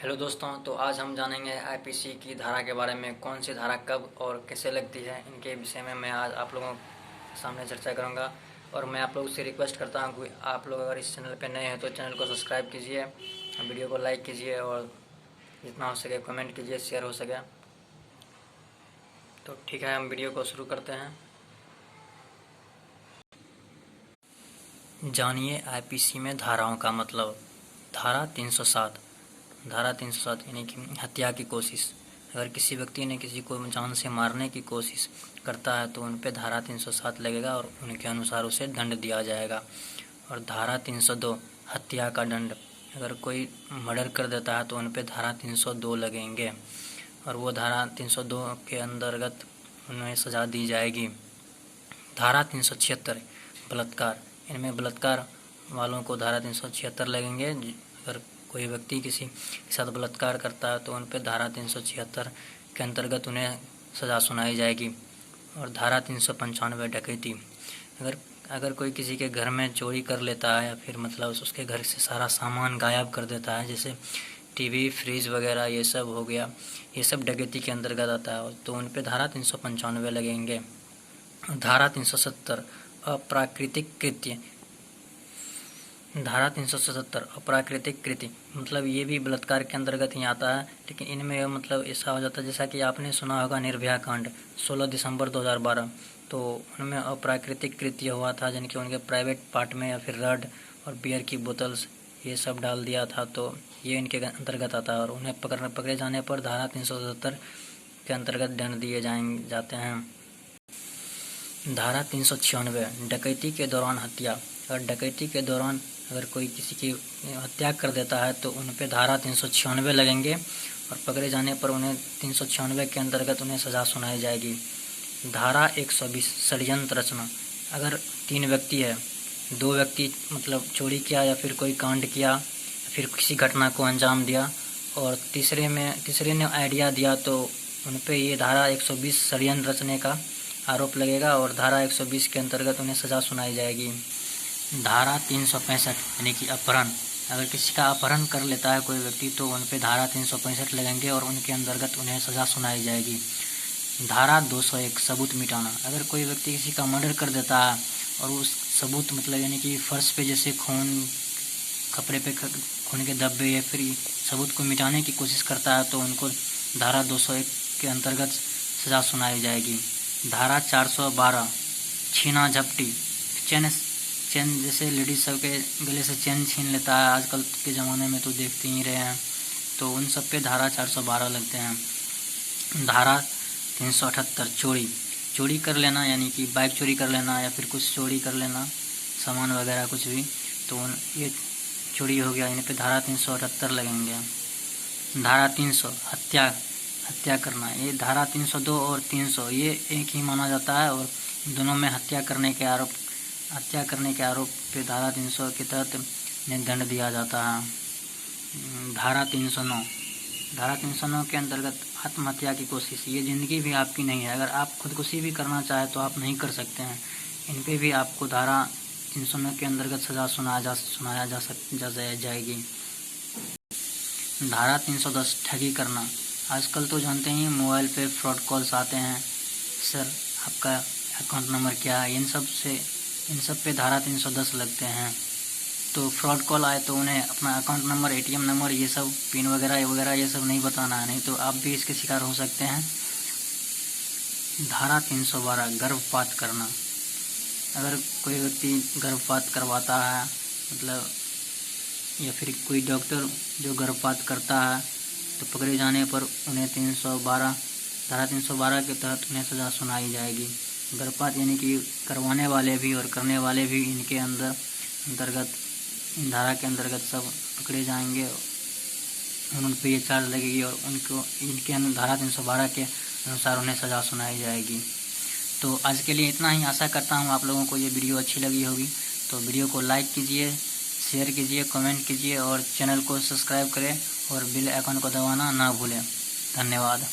Hello दोस्तों, तो आज हम जानेंगे आईपीसी की धारा के बारे में। कौन सी धारा कब और कैसे लगती है, इनके विषय में मैं आज आप लोगों के सामने चर्चा करूंगा। और मैं आप लोगों से रिक्वेस्ट करता हूं कि आप लोग अगर इस चैनल पर नए हैं तो चैनल को सब्सक्राइब कीजिए, वीडियो को लाइक कीजिए और जितना हो सके कमेंट कीजिए, शेयर हो सके। तो ठीक है, हम वीडियो को शुरू करते हैं। जानिए आईपीसी में धाराओं का मतलब। धारा 307 यानी कि हत्या की कोशिश। अगर किसी व्यक्ति ने किसी को जान से मारने की कोशिश करता है तो उन पे धारा 307 लगेगा और उनके अनुसार उसे दंड दिया जाएगा। और धारा 302 हत्या का दंड। अगर कोई मर्डर कर देता है तो उन पे धारा 302 लगेंगे और वो धारा 302 के अंतर्गत उन्हें सज़ा दी जाएगी। धारा 376 बलात्कार। इनमें बलात्कार वालों को धारा 376 लगेंगे। अगर कोई व्यक्ति किसी के साथ बलात्कार करता है तो उन पर धारा 376 के अंतर्गत उन्हें सज़ा सुनाई जाएगी। और धारा 395 डकैती। अगर कोई किसी के घर में चोरी कर लेता है या फिर मतलब उसके घर से सारा सामान गायब कर देता है, जैसे टीवी, फ्रिज वगैरह ये सब हो गया, ये सब डकैती के अंतर्गत आता है, तो उन पर धारा 395 लगेंगे। धारा 370 अप्राकृतिक कृत्य। धारा 377 अप्राकृतिक कृत्य मतलब ये भी बलात्कार के अंतर्गत ही आता है, लेकिन इनमें मतलब ऐसा हो जाता है जैसा कि आपने सुना होगा निर्भया कांड 16 दिसंबर 2012। तो उनमें अप्राकृतिक कृत्य हुआ था, जिन कि उनके प्राइवेट पार्ट में या फिर रड और बियर की बोतल्स ये सब डाल दिया था, तो ये इनके अंतर्गत आता है। और उन्हें पकड़े जाने पर धारा 377 के अंतर्गत दंड दिए जाते हैं। धारा 396 डकैती के दौरान हत्या। अगर डकैती के दौरान अगर कोई किसी की हत्या कर देता है तो उन पे धारा 396 लगेंगे और पकड़े जाने पर उन्हें 396 के अंतर्गत उन्हें सज़ा सुनाई जाएगी। धारा 120 षड्यंत्र रचना। अगर 3 व्यक्ति है, 2 व्यक्ति मतलब चोरी किया या फिर कोई कांड किया या फिर किसी घटना को अंजाम दिया और तीसरे ने आइडिया दिया, तो उन पे ये धारा 120 षड्यंत्र रचने का आरोप लगेगा और धारा 120 के अंतर्गत उन्हें सज़ा सुनाई जाएगी। धारा 365 यानी कि अपहरण। अगर किसी का अपहरण कर लेता है कोई व्यक्ति तो उन पे धारा 365 लगेंगे और उनके अंतर्गत उन्हें सज़ा सुनाई जाएगी। धारा 201 सबूत मिटाना। अगर कोई व्यक्ति किसी का मर्डर कर देता है और उस सबूत मतलब यानी कि फर्श पे जैसे खून, कपड़े पे खून के धब्बे या फिर सबूत को मिटाने की कोशिश करता है तो उनको धारा 201 के अंतर्गत सज़ा सुनाई जाएगी। धारा 412 छीना झपटी। चैन जैसे लेडीज सब के गले से चैन छीन लेता है आजकल के ज़माने में, तो देखते ही रहे हैं, तो उन सब पे धारा 412 लगते हैं। धारा 378 चोरी कर लेना, यानी कि बाइक चोरी कर लेना या फिर कुछ चोरी कर लेना, सामान वगैरह कुछ भी, तो ये चोरी हो गया, इन पे धारा 378 लगेंगे। धारा 300 हत्या करना। ये धारा 302 और 300 ये एक ही माना जाता है और दोनों में हत्या करने के आरोप पे धारा 300 के तहत इन्हें दंड दिया जाता है। धारा 309 के अंतर्गत आत्महत्या की कोशिश। ये ज़िंदगी भी आपकी नहीं है, अगर आप खुदकुशी भी करना चाहे तो आप नहीं कर सकते हैं। इन पे भी आपको धारा 309 के अंतर्गत सज़ा सुनाया जाएगी। धारा 310 ठगी करना। आजकल तो जानते ही मोबाइल पे फ्रॉड कॉल्स आते हैं, सर आपका अकाउंट नंबर क्या है, इन सब पे धारा 310 लगते हैं। तो फ्रॉड कॉल आए तो उन्हें अपना अकाउंट नंबर, एटीएम नंबर, ये सब पिन वगैरह ये सब नहीं बताना है, नहीं तो आप भी इसके शिकार हो सकते हैं। धारा 312 गर्भपात करना। अगर कोई व्यक्ति गर्भपात करवाता है मतलब या फिर कोई डॉक्टर जो गर्भपात करता है तो पकड़े जाने पर उन्हें धारा 312 के तहत उन्हें सज़ा सुनाई जाएगी। गर्भपात यानी कि करवाने वाले भी और करने वाले भी इनके अंतर्गत इन धारा के अंतर्गत सब पकड़े जाएंगे और उन पर ये चार्ज लगेगी और इनके धारा 312 के अनुसार उन्हें सज़ा सुनाई जाएगी। तो आज के लिए इतना ही। आशा करता हूँ आप लोगों को ये वीडियो अच्छी लगी होगी, तो वीडियो को लाइक कीजिए, शेयर कीजिए, कमेंट कीजिए और चैनल को सब्सक्राइब करें और बेल आइकन को दबाना ना भूलें। धन्यवाद।